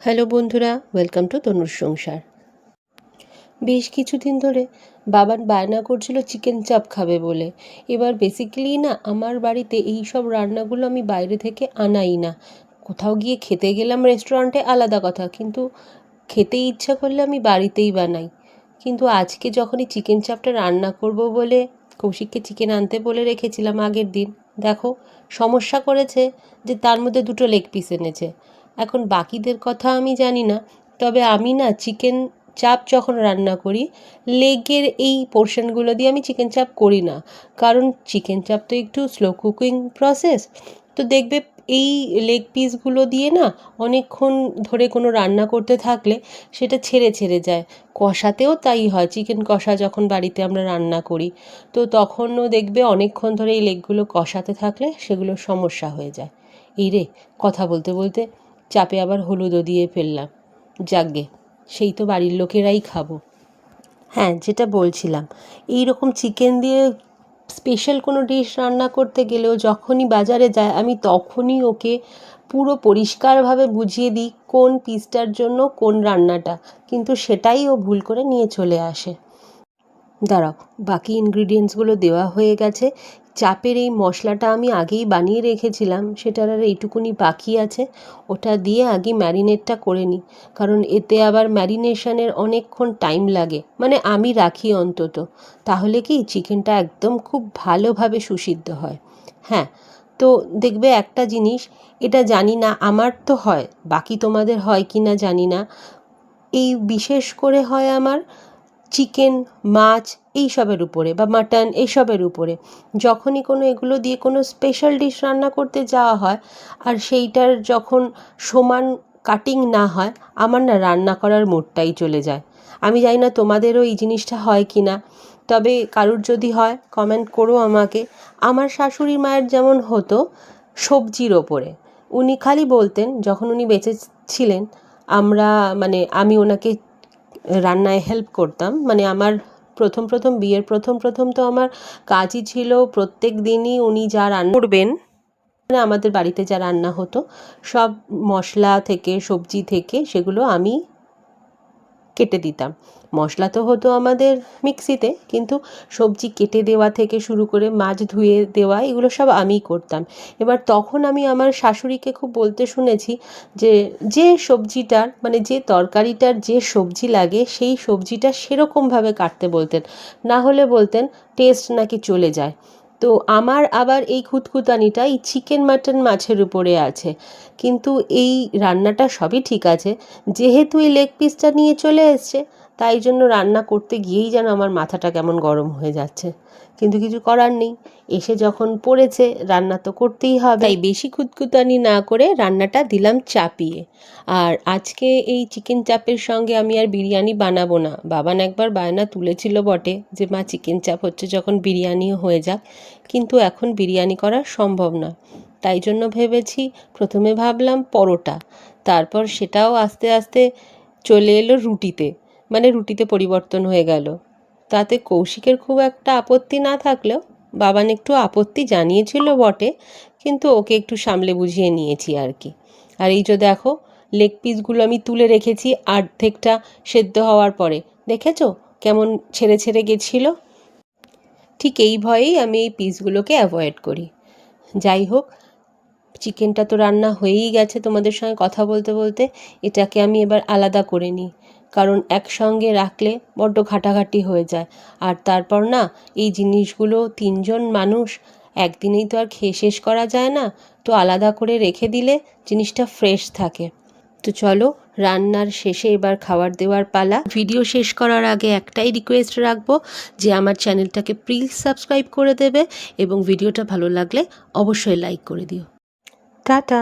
Hello বন্ধুরা, welcome to তনুর সংসার। বেশ কিছুদিন ধরে বাবান বায়না করছিল চিকেন চাপ খাবে বলে। এবার বেসিক্যালি না, আমার বাড়িতে এই সব রান্নাগুলো আমি বাইরে থেকে আনাই না। কোথাও গিয়ে খেতে গেলাম রেস্টুরেন্টে আলাদা কথা, কিন্তু খেতে ইচ্ছা করলে আমি বাড়িতেই বানাই। কিন্তু আজকে যখনই চিকেন চাপটা রান্না করব বলে কৌশিককে চিকেন আনতে বলে রেখেছিলাম আগের দিন, দেখো সমস্যা করেছে যে তার মধ্যে দুটো লেগ পিস এনেছে। এখন বাকিদের কথা আমি জানি না, তবে আমি না চিকেন চাপ যখন রান্না করি লেগের এই পোর্শনগুলো দিয়ে আমি চিকেন চাপ করি না। কারণ চিকেন চাপ তো একটু স্লো কুকিং প্রসেস। তো দেখবে এই লেগ পিসগুলো দিয়ে না অনেকক্ষণ ধরে কোনো রান্না করতে থাকলে সেটা ছেড়ে ছেড়ে যায়। কষাতেও তাই হয়, চিকেন কষা যখন বাড়িতে আমরা রান্না করি তো তখনও দেখবে অনেকক্ষণ ধরে এই লেগগুলো কষাতে থাকলে সেগুলো সমস্যা হয়ে যায়। এই রে, কথা বলতে বলতে চাপে আবার হলুদও দিয়ে ফেললাম। যাকগে, সেই তো বাড়ির লোকেরাই খাবো। হ্যাঁ, যেটা বলছিলাম, এই রকম চিকেন দিয়ে স্পেশাল কোনো ডিশ রান্না করতে গেলেও যখনই বাজারে যায় আমি তখনই ওকে পুরো পরিষ্কারভাবে বুঝিয়ে দিই কোন পিসটার জন্য কোন রান্নাটা, কিন্তু সেটাই ও ভুল করে নিয়ে চলে আসে। দাঁড়াও, বাকি ইনগ্রিডিয়েন্টসগুলো দেওয়া হয়ে গেছে। চাপের এই মশলাটা আমি আগেই বানিয়ে রেখেছিলাম, সেটার আর এইটুকুনি বাকি আছে। ওটা দিয়ে আগে ম্যারিনেটটা করে নিই, কারণ এতে আবার ম্যারিনেশনের অনেকক্ষণ টাইম লাগে, মানে আমি রাখি অন্তত। তাহলে কি চিকেনটা একদম খুব ভালোভাবে সুসিদ্ধ হয়। হ্যাঁ, তো দেখবে একটা জিনিস, এটা জানি না আমার তো হয়, বাকি তোমাদের হয় কি না জানি না, এই বিশেষ করে হয় আমার চিকেন, মাছ এইসবের উপরে বা মাটন এইসবের উপরে। যখনই কোনো এগুলো দিয়ে কোনো স্পেশাল ডিশ রান্না করতে যাওয়া হয় আর সেইটার যখন সমান কাটিং না হয়, আমার না রান্না করার মুডটাই চলে যায়। আমি জানি না তোমাদেরও এই জিনিসটা হয় কি না, তবে কারুর যদি হয় কমেন্ট করো আমাকে। আমার শাশুড়ি মায়ের যেমন হতো সবজির ওপরে, উনি খালি বলতেন যখন উনি বেঁচে ছিলেন, আমরা মানে আমি ওনাকে রান্নায় হেল্প করতাম। মানে আমার প্রথম প্রথম বিয়ের প্রথম প্রথম তো আমার কাজই ছিল প্রত্যেক দিনই উনি যা রান্না করবেন, মানে আমাদের বাড়িতে যা রান্না হতো সব মশলা থেকে সবজি থেকে সেগুলো আমি কেটে দিতাম। মশলা তো হতো আমাদের মিক্সিতে, কিন্তু সবজি কেটে দেওয়া থেকে শুরু করে মাছ ধুয়ে দেওয়া এগুলো সব আমিই করতাম। এবার তখন আমি আমার শাশুড়িকে খুব বলতে শুনেছি যে যে সবজিটার মানে যে তরকারিটার যে সবজি লাগে সেই সবজিটা সেরকমভাবে কাটতে বলতেন, না হলে বলতেন টেস্ট নাকি চলে যায়। তো আমার আবার এই খুঁতখুঁতানিটা এই চিকেন মাটন মাছের উপরে আছে। কিন্তু এই রান্নাটা সবই ঠিক আছে, যেহেতু এই লেগ পিসটা নিয়ে চলে এসছে তাই জন্য রান্না করতে গিয়েই যেন আমার মাথাটা কেমন গরম হয়ে যাচ্ছে। কিন্তু কিছু করার নেই, এসে যখন পড়েছে রান্না তো করতেই হবে। তাই বেশি খুঁতখুঁতানি না করে রান্নাটা দিলাম চাপিয়ে। আর আজকে এই চিকেন চাপের সঙ্গে আমি আর বিরিয়ানি বানাবো না। বাবান একবার বায়না তুলেছিল বটে যে মা চিকেন চাপ হচ্ছে যখন বিরিয়ানিও হয়ে যাক, কিন্তু এখন বিরিয়ানি করা সম্ভব না। তাই জন্য ভেবেছি, প্রথমে ভাবলাম পরোটা, তারপর সেটাও আস্তে আস্তে চলে এলো রুটিতে, মানে রুটিতে পরিবর্তন হয়ে গেল। তাতে কৌশিকের খুব একটা আপত্তি না থাকলেও বাবান একটু আপত্তি জানিয়েছিল বটে, কিন্তু ওকে একটু সামলে বুঝিয়ে নিয়েছি আর কি। আর এই যে দেখো, লেগ পিসগুলো আমি তুলে রেখেছি অর্ধেকটা সেদ্ধ হওয়ার পরে, দেখেছো কেমন ছেড়ে ছেড়ে গেছিলো। ঠিক এই ভয়েই আমি এই পিসগুলোকে অ্যাভয়েড করি। যাই হোক, চিকেনটা তো রান্না হয়েই গেছে তোমাদের সঙ্গে কথা বলতে বলতে। এটাকে আমি এবার আলাদা করে নিই, কারণ একসঙ্গে রাখলে বড্ড ঘাটাঘাটি হয়ে যায়। আর তারপর না, এই জিনিসগুলো তিনজন মানুষ একদিনেই তো আর খেয়ে শেষ করা যায় না, তো আলাদা করে রেখে দিলে জিনিসটা ফ্রেশ থাকে। তো চলো, রান্নার শেষে এবার খাবার দেওয়ার পালা। ভিডিও শেষ করার আগে একটাই রিকোয়েস্ট রাখবো যে আমার চ্যানেলটাকে প্লিজ সাবস্ক্রাইব করে দেবে এবং ভিডিওটা ভালো লাগলে অবশ্যই লাইক করে দিও। টাটা।